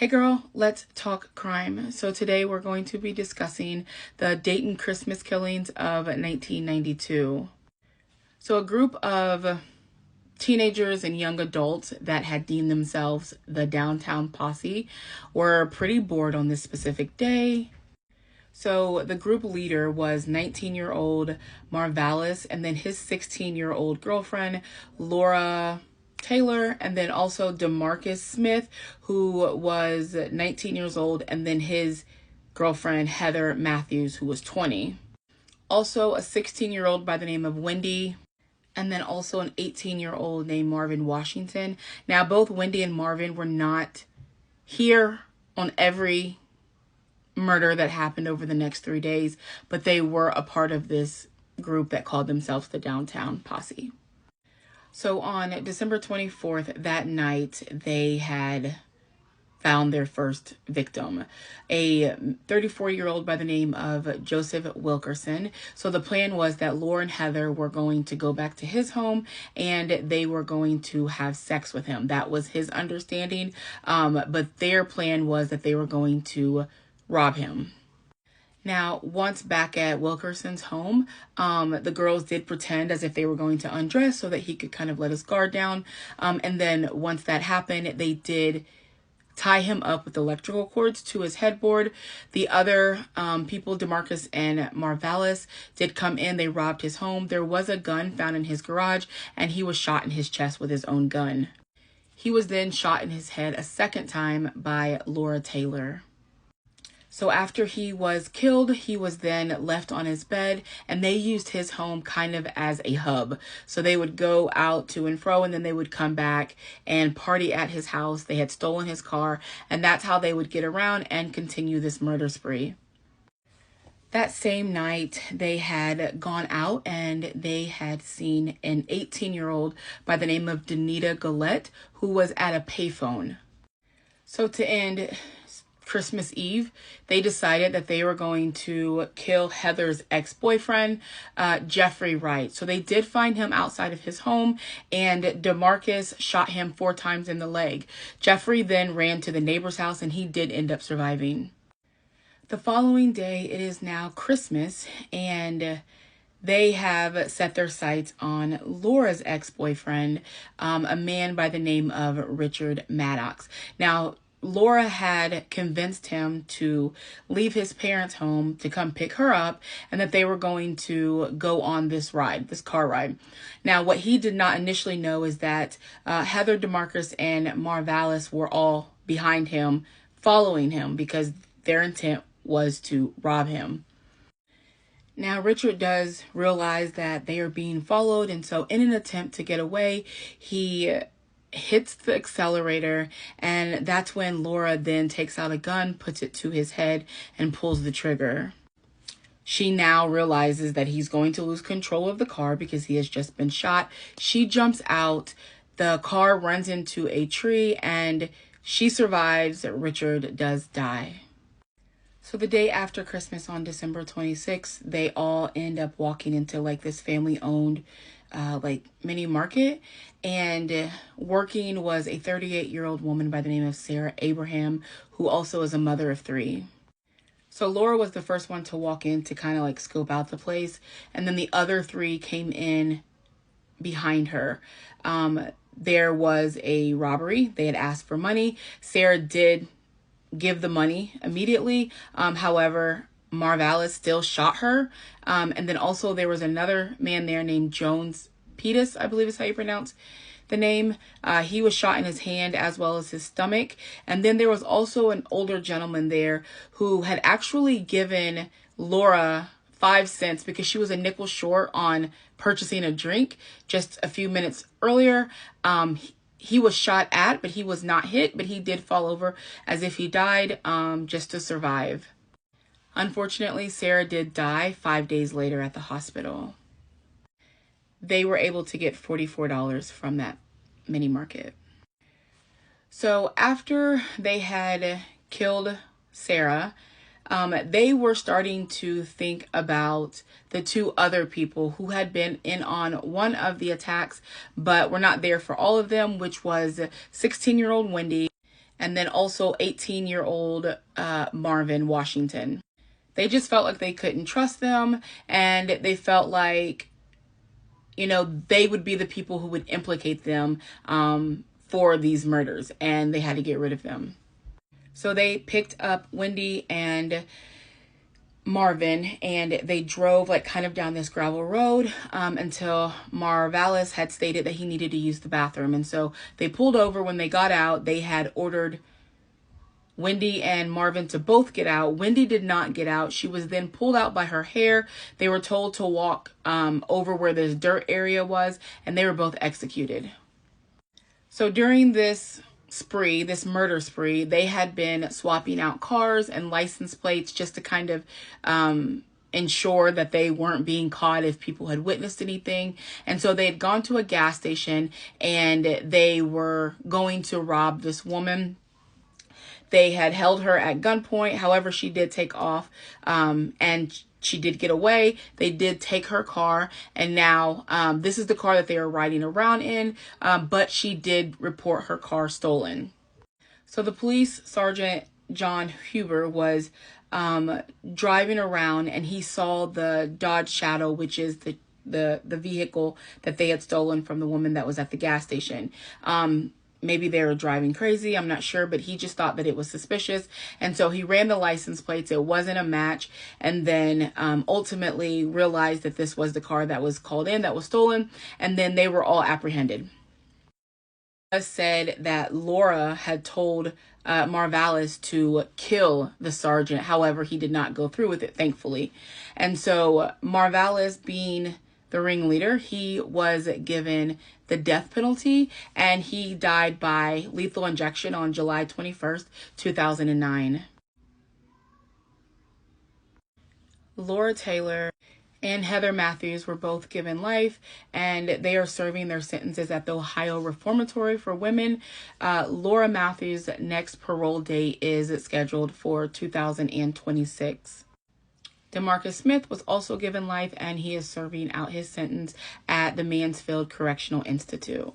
Hey girl, let's talk crime. So today we're going to be discussing the Dayton Christmas killings of 1992. So a group of teenagers and young adults that had deemed themselves the Downtown Posse were pretty bored on this specific day. So the group leader was 19-year-old Marvalis, and then his 16-year-old girlfriend, Laura Taylor, and then also DeMarcus Smith, who was 19 years old, and then his girlfriend, Heather Matthews, who was 20. Also a 16-year-old by the name of Wendy, and then also an 18-year-old named Marvin Washington. Now, both Wendy and Marvin were not here on every murder that happened over the next 3 days, but they were a part of this group that called themselves the Downtown Posse. So on December 24th, that night, they had found their first victim, a 34-year-old by the name of Joseph Wilkerson. So the plan was that Laura and Heather were going to go back to his home and they were going to have sex with him. That was his understanding. But their plan was that they were going to rob him. Now, once back at Wilkerson's home, the girls did pretend as if they were going to undress so that he could kind of let his guard down. And then once that happened, they did tie him up with electrical cords to his headboard. The other people, DeMarcus and Marvalis, did come in. They robbed his home. There was a gun found in his garage, and he was shot in his chest with his own gun. He was then shot in his head a second time by Laura Taylor. So after he was killed, he was then left on his bed, and they used his home kind of as a hub. So they would go out to and fro, and then they would come back and party at his house. They had stolen his car, and that's how they would get around and continue this murder spree. That same night, they had gone out and they had seen an 18-year-old by the name of Danita Gillette, who was at a payphone. So to end Christmas Eve, they decided that they were going to kill Heather's ex-boyfriend, Jeffrey Wright. So they did find him outside of his home, and DeMarcus shot him 4 times in the leg. Jeffrey then ran to the neighbor's house, and he did end up surviving. The following day, it is now Christmas, and they have set their sights on Laura's ex-boyfriend, a man by the name of Richard Maddox. Now, Laura had convinced him to leave his parents' home to come pick her up, and that they were going to go on this ride, this car ride. Now, what he did not initially know is that Heather, DeMarcus, and Marvalis were all behind him, following him, because their intent was to rob him. Now, Richard does realize that they are being followed, and so in an attempt to get away, he hits the accelerator, and that's when Laura then takes out a gun, puts it to his head, and pulls the trigger. She now realizes that he's going to lose control of the car because he has just been shot. She jumps out, the car runs into a tree, and she survives. Richard does die. So the day after Christmas on December 26th, they all end up walking into like this family-owned like mini market, and working was a 38-year-old woman by the name of Sarah Abraham, who also is a mother of 3. So Laura was the first one to walk in to kind of like scope out the place, and then the other 3 came in behind her. There was a robbery. They had asked for money. Sarah did give the money immediately. However, Marvalis still shot her. And then also there was another man there named Jones Pettis, I believe is how you pronounce the name. He was shot in his hand as well as his stomach. And then there was also an older gentleman there who had actually given Laura 5 cents because she was a nickel short on purchasing a drink just a few minutes earlier. He was shot at, but he was not hit, but he did fall over as if he died just to survive. Unfortunately, Sarah did die 5 days later at the hospital. They were able to get $44 from that mini market. So after they had killed Sarah, they were starting to think about the 2 other people who had been in on one of the attacks, but were not there for all of them, which was 16-year-old Wendy and then also 18-year-old Marvin Washington. They just felt like they couldn't trust them, and they felt like, they would be the people who would implicate them for these murders, and they had to get rid of them. So they picked up Wendy and Marvin, and they drove like kind of down this gravel road until Marvalis had stated that he needed to use the bathroom. And so they pulled over. When they got out, they had ordered Wendy and Marvin to both get out. Wendy did not get out. She was then pulled out by her hair. They were told to walk over where this dirt area was, and they were both executed. So during this murder spree, they had been swapping out cars and license plates just to kind of ensure that they weren't being caught if people had witnessed anything. And so they had gone to a gas station and they were going to rob this woman. They had held her at gunpoint. However, she did take off and she did get away. They did take her car, and now this is the car that they were riding around in, but she did report her car stolen. So the police sergeant, John Huber, was driving around, and he saw the Dodge Shadow, which is the vehicle that they had stolen from the woman that was at the gas station. Maybe they were driving crazy, I'm not sure, but he just thought that it was suspicious. And so he ran the license plates. It wasn't a match. And then ultimately realized that this was the car that was called in, that was stolen. And then they were all apprehended. Said that Laura had told Marvalis to kill the sergeant. However, he did not go through with it, thankfully. And so Marvalis, being the ringleader, he was given the death penalty, and he died by lethal injection on July 21st, 2009. Laura Taylor and Heather Matthews were both given life, and they are serving their sentences at the Ohio Reformatory for Women. Laura Matthews' next parole date is scheduled for 2026. DeMarcus Smith was also given life, and he is serving out his sentence at the Mansfield Correctional Institute.